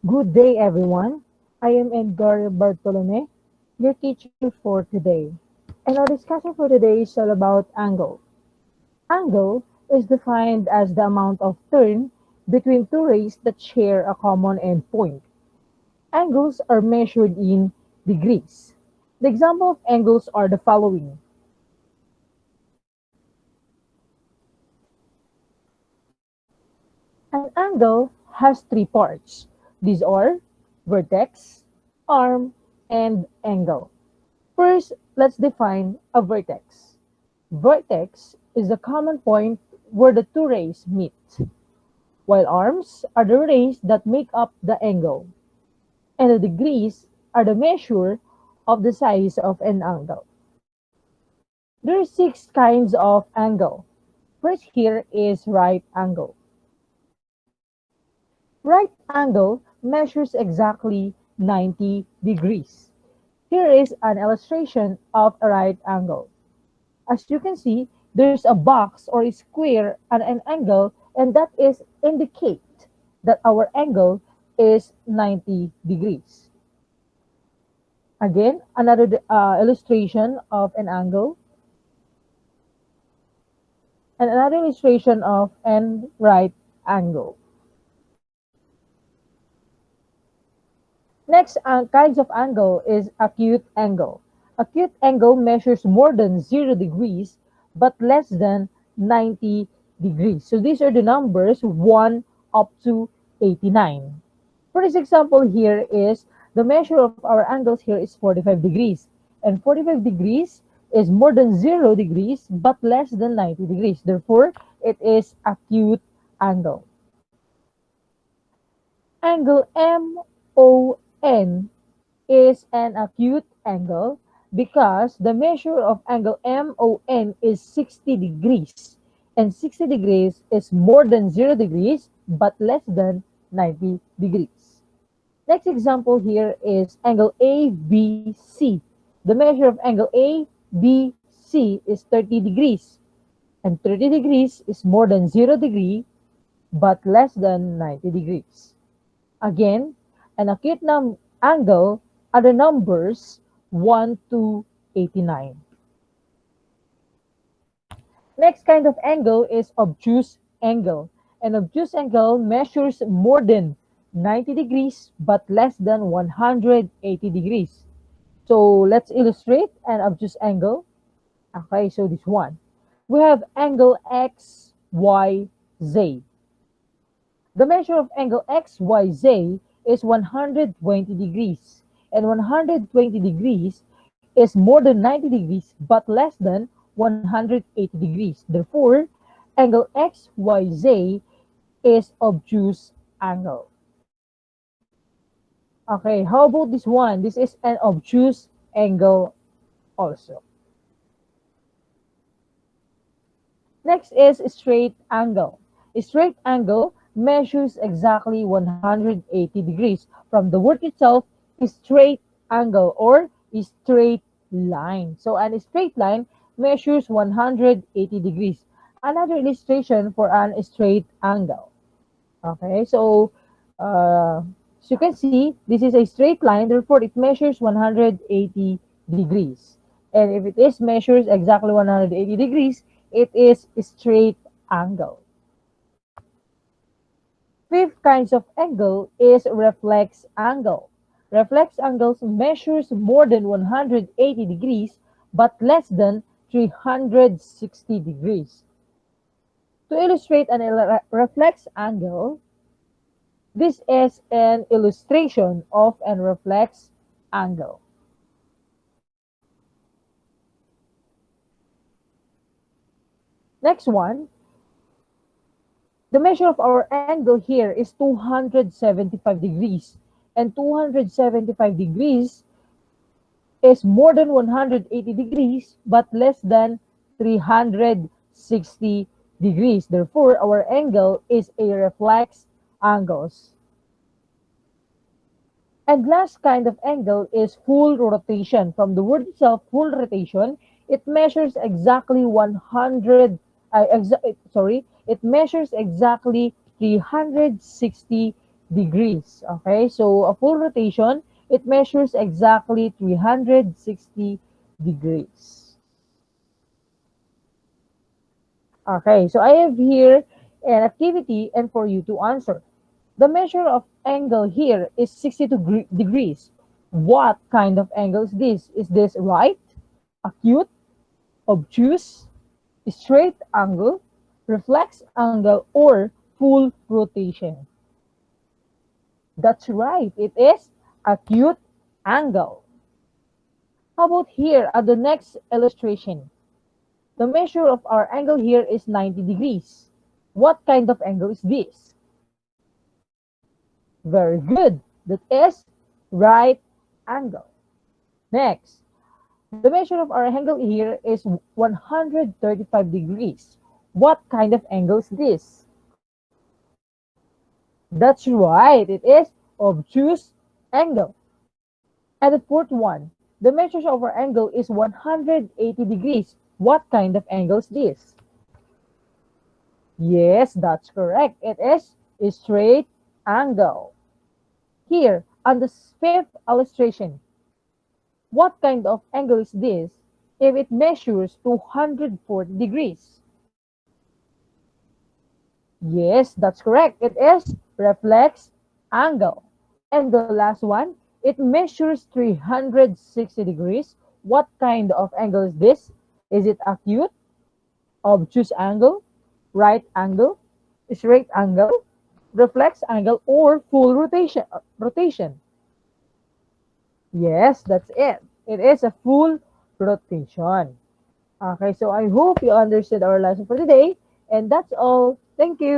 Good day, everyone. I am Edgar Bartolome, your teacher for today. And our discussion for today is all about angle. Angle is defined as the amount of turn between two rays that share a common endpoint. Angles are measured in degrees. The example of angles are the following. An angle has three parts. These are vertex, arm, and angle. First, let's define a vertex. Vertex is the common point where the two rays meet, while arms are the rays that make up the angle, and the degrees are the measure of the size of an angle. There are six kinds of angle. First here is right angle. Right angle measures exactly 90 degrees. Here is an illustration of a right angle. As you can see, there's a box or a square and an angle, and that is indicate that our angle is 90 degrees. Again, another illustration of an angle, and another illustration of an right angle. Next kinds of angle is acute angle. Acute angle measures more than 0 degrees but less than 90 degrees. So these are the numbers 1 up to 89. For this example here is the measure of our angles here is 45 degrees. And 45 degrees is more than 0 degrees but less than 90 degrees. Therefore, it is acute angle. Angle MON is an acute angle because the measure of angle MON is 60 degrees. And 60 degrees is more than 0 degrees but less than 90 degrees. Next example here is angle ABC. The measure of angle ABC is 30 degrees. And 30 degrees is more than 0 degree but less than 90 degrees. Again, an acute angle are the numbers 1 to 89. Next kind of angle is obtuse angle. An obtuse angle measures more than 90 degrees but less than 180 degrees. So let's illustrate an obtuse angle. Okay, so this one. We have angle XYZ. The measure of angle XYZ is 120 degrees, and 120 degrees is more than 90 degrees but less than 180 degrees. Therefore, angle XYZ is obtuse angle. Okay, how about this one? This is an obtuse angle also. Next is straight angle. A straight angle measures exactly 180 degrees. From the word itself, a straight angle or a straight line. So a straight line measures 180 degrees. Another illustration for an straight angle. Okay, so as you can see, this is a straight line, therefore it measures 180 degrees. And if it is measures exactly 180 degrees, it is a straight angle. Fifth kinds of angle is reflex angle. Reflex angles measures more than 180 degrees but less than 360 degrees. To illustrate an reflex angle, this is an illustration of a reflex angle. Next one, the measure of our angle here is 275 degrees. And 275 degrees is more than 180 degrees but less than 360 degrees. Therefore, our angle is a reflex angles. And last kind of angle is full rotation. From the word itself, full rotation, it measures exactly 100, it measures exactly 360 degrees. Okay, so a full rotation, it measures exactly 360 degrees. Okay, so I have here an activity and for you to answer. The measure of angle here is 62 degrees. What kind of angle is this? Is this right, acute, obtuse, straight angle, reflex angle, or full rotation? That's right, it is acute angle. How about here at the next illustration? The measure of our angle here is 90 degrees. What kind of angle is this? Very good. That is right angle. Next, the measure of our angle here is 135 degrees. What kind of angle is this? That's right, it is obtuse angle. And the fourth one, the measure of our angle is 180 degrees. What kind of angle is this? Yes, that's correct. It is a straight angle. Here, on the fifth illustration, what kind of angle is this if it measures 240 degrees? Yes, that's correct. It is reflex angle. And the last one, it measures 360 degrees. What kind of angle is this? Is it acute, obtuse angle, right angle, straight angle, reflex angle, or full rotation? Yes, that's it. It is a full rotation. Okay, so I hope you understood our lesson for today. And that's all. Thank you.